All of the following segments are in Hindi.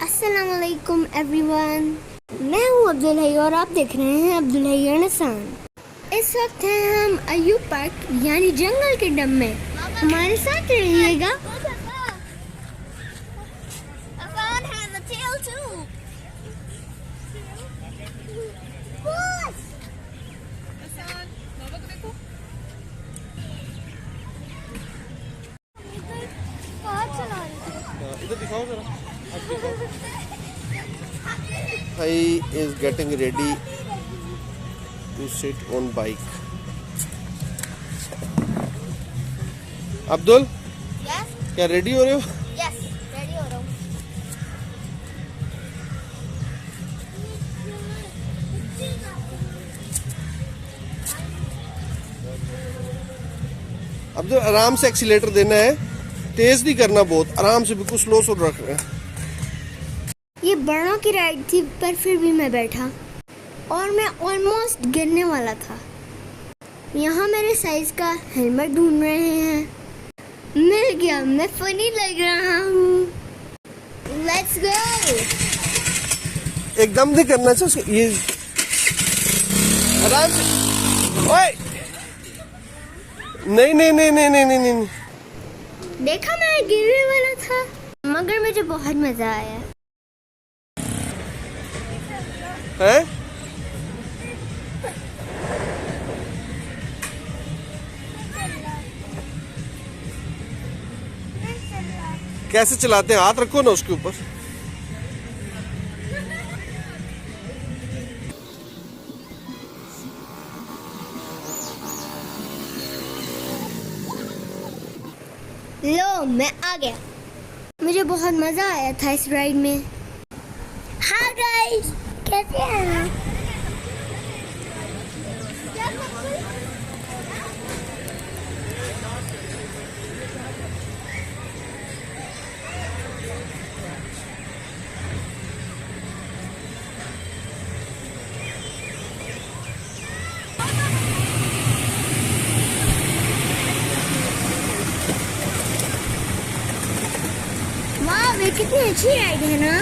अस्सलामुअलैकुम एवरीवन, मैं हूँ अब्दुल हई और आप देख रहे हैं अब्दुल हई आसान। इस वक्त हैं हम अयूब पार्क यानी जंगल के डम में। हमारे साथ रहिएगा। इधर दिखाओ जरा। He is getting ready to sit on bike. Abdul, Yes? क्या रेडी हो रहे हो? Yes, ready हो रहा हूँ। अब्दुल आराम से एक्सीलेटर देना है, तेज नहीं करना, बहुत आराम से, बिल्कुल स्लो स्लो रख रहे हैं। ये बड़ों की राइड थी पर फिर भी मैं बैठा और मैं ऑलमोस्ट गिरने वाला था। यहाँ मेरे साइज का हेलमेट ढूंढ रहे हैं। मिल गया, मैं फनी लग रहा हूँ। Let's go. एकदम नहीं करना चाहिए, ये आराम से। ओए, नहीं नहीं नहीं नहीं नहीं नहीं नहीं। देखा, मैं गिरने वाला था मगर मुझे बहुत मजा आया। हैं? कैसे चलाते हैं? हाथ रखो ना उसके ऊपर। लो, मैं आ गया। मुझे बहुत मजा आया था इस राइड में। हाय गाइस, कैसे हैं? वाह, वे कितनी अच्छी राइड है ना।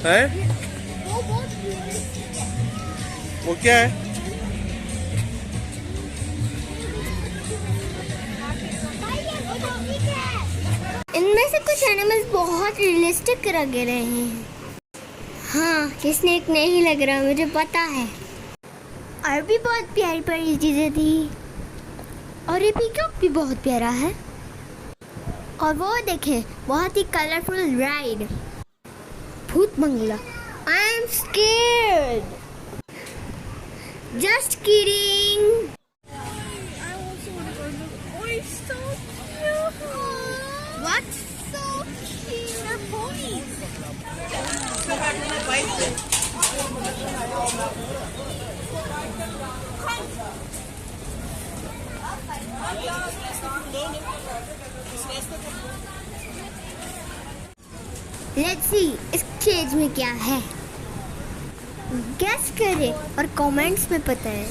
हैं? वो क्या है? इनमें से कुछ एनिमल्स बहुत रियलिस्टिक लग रहे हैं। हाँ, ये स्नेक नहीं लग रहा, मुझे पता है। और भी बहुत प्यारी प्यारी चीजें थी और ये पीकॉक भी बहुत प्यारा है। और वो देखें, बहुत ही कलरफुल राइड, भूत बंगला। I am scared. Just kidding. What? So cute. They're ponies. Let's see, इस केज में क्या है। गेस करें और कमेंट्स में बताएं।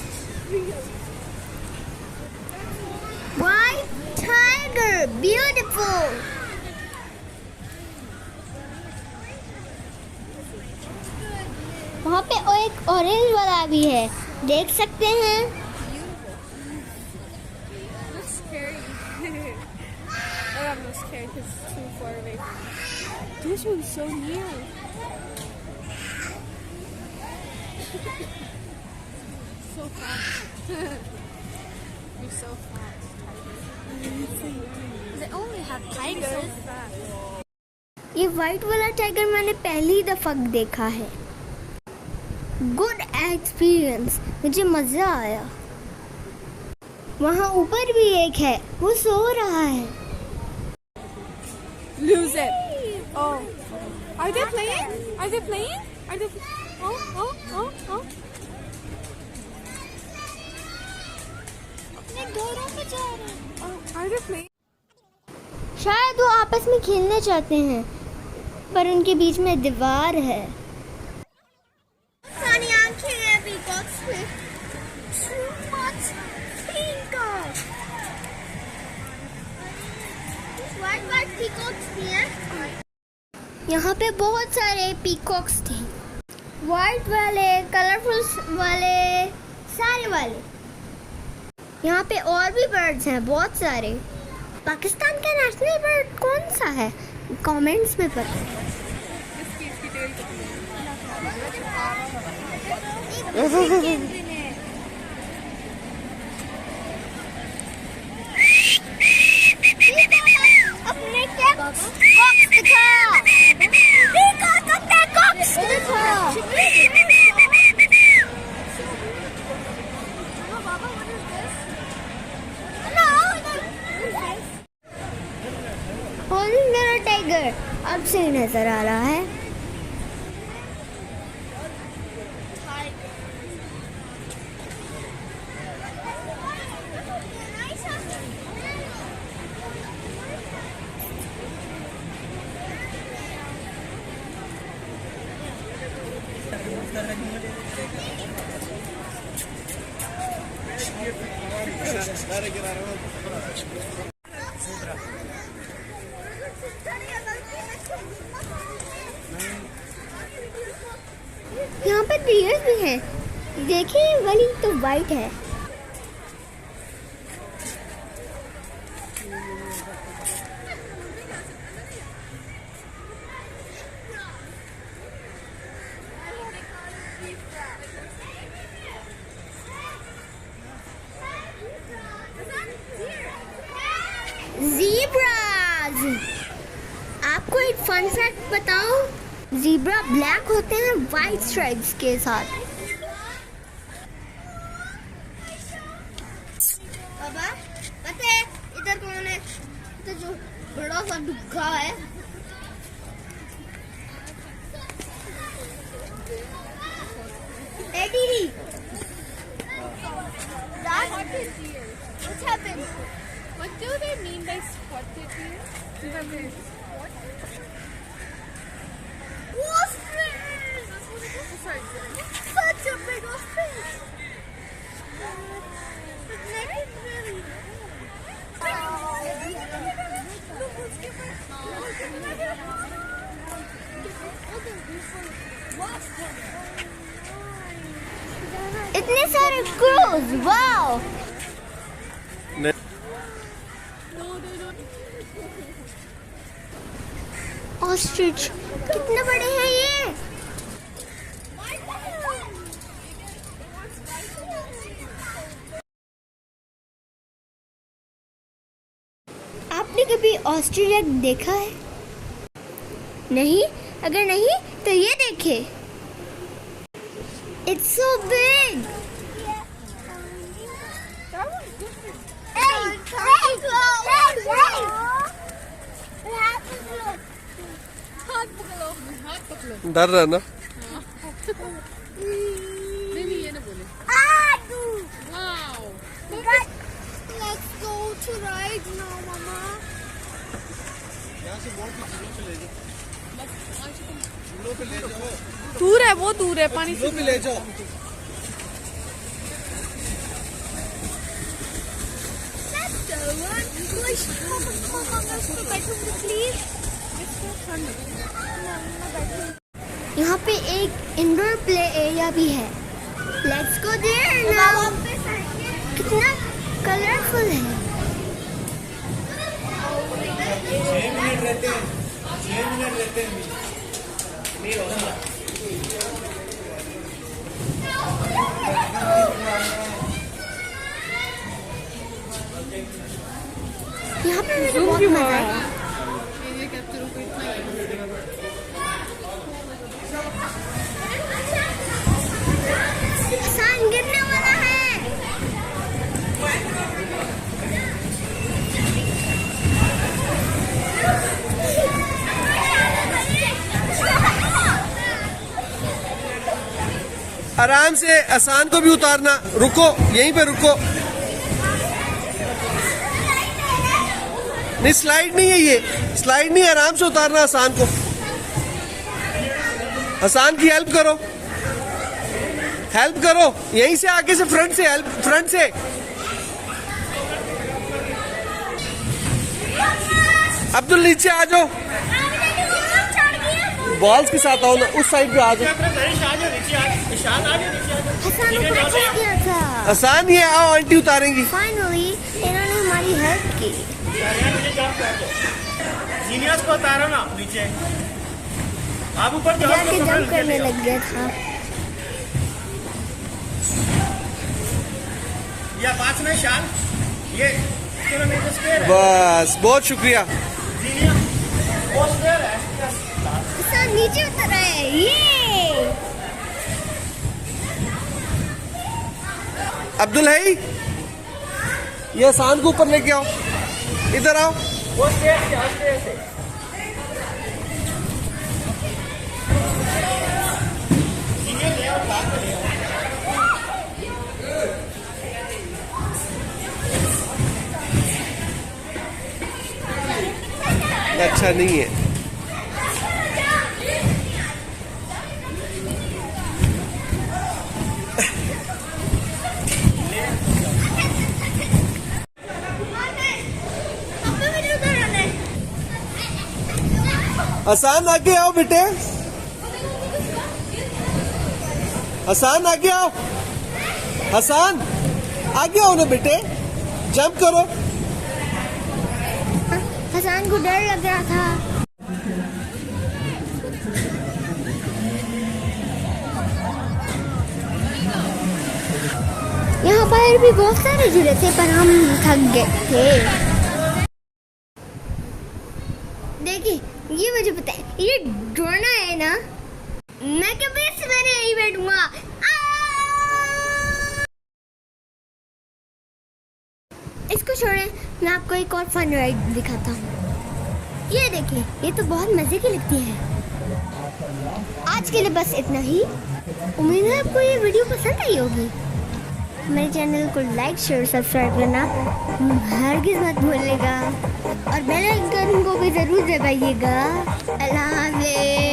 White tiger, beautiful. वहाँ पे एक ऑरेंज वाला भी है, देख सकते हैं। That's scary. I'm not scared because it's too far away. This one's so near. So fast. You're so fast, tiger. They only have tigers. So fast. ये वाइट वाला टाइगर मैंने पहली दफा देखा है। गुड एक्सपीरियंस, मुझे मजा आया। वहाँ ऊपर भी एक है, वो सो रहा है। Lose it. Oh. Are they playing? Are they playing? Are they? Oh. अपने घरों पे जा रहे हैं। Oh. Are they playing? शायद वो आपस में खेलना चाहते हैं। पर उनके बीच में दीवार है। सारी आंखें हैं पीकॉक्स में। Too much peacock. White peacocks भी हैं। यहाँ पे बहुत सारे पीकॉक्स थे, वाइट वाले, कलरफुल वाले, सारे वाले। यहाँ पे और भी बर्ड्स हैं बहुत सारे। पाकिस्तान का नेशनल बर्ड कौन सा है? कमेंट्स में बताओ। अपने क्या कॉक्स दिखा। पीकॉक अपने कॉक्स दिखा। मेरा टाइगर अब से नजर आ रहा है। यहाँ पे डियर्स भी हैं। देखिए वाली तो वाइट है। ज़ीब्राज़। आपको एक फन फैक्ट बताऊं? ज़ीब्रा ब्लैक होते हैं वाइट स्ट्राइप्स के साथ। बाबा पता है इधर कौन है? इधर जो बड़ा सा डुग्गा है। Eddie. What's happened? What do they mean by spotted deer? Ostrich! Such a big ostrich! इतने सारे क्रूज, वाओ! ऑस्ट्रिच कितने बड़े हैं ये? आपने कभी ऑस्ट्रेलिया देखा है? नहीं? अगर नहीं तो ये देखिए। It's so big. डर रहा है ना? नहीं नहीं ये ना बोले. Wow. Let's go to ride now, Mama. दूर है वो दूर है पानी से. ले जाओ. Let's go. Mama, let's go बैठो please. यहाँ पे एक इंडोर प्ले एरिया भी है। Let's go there now. कितना कलरफुल है। यहाँ पे मुझे बहुत मजा आया। ये कैप्चर को इतना ही. सान गिरने वाला है। आराम से आसान को भी उतारना. रुको, यहीं पे रुको. नहीं स्लाइड नहीं है, ये स्लाइड नहीं है. आराम से उतारना आसान को. हसान की हेल्प करो, हेल्प करो, यहीं से आगे से फ्रंट से हेल्प, फ्रंट से। अब्दुल नीचे आ जाओ, बॉल्स के साथ आओ ना, उस साइड पे आ जाओ। हसन ऊपर चढ़ गया था। आसान ही है, आओ आंटी उतारेंगी। फाइनली इन्होंने हमारी हेल्प की। जीनियस को उतारो ना नीचे, आप ऊपर जाके जंप करने लग गया था। या पास में शान, ये किलोमीटर स्क्वायर है। बस, बहुत शुक्रिया। जीनियस वो स्क्वायर है। हसन नीचे उतर आए, ये अब्दुल है ही? ये आसान को ऊपर लेके आओ, इधर आओ। वो स्क्वायर से हंसते से अच्छा नहीं है। हसान आगे आओ बेटे, हसान आगे आओ, हसान आगे आओ ना बेटे, जंप करो। हसन को डर लग रहा था। यहाँ पर भी बहुत सारे झूले थे पर हम थक गए थे। देखिए ये मुझे पता है, ये डोना है ना, मैं कभी इसमें नहीं बैठूंगा। इसको छोड़े, मैं आपको एक और फन राइड दिखाता हूँ। ये देखिए, ये तो बहुत मजे की लगती है। आज के लिए बस इतना ही। उम्मीद है आपको ये वीडियो पसंद आई होगी। मेरे चैनल को लाइक शेयर सब्सक्राइब करना हरगिज़ मत भूलिएगा और बेल आइकन को भी ज़रूर दबाइएगा। अल्लाह हाफ़िज़।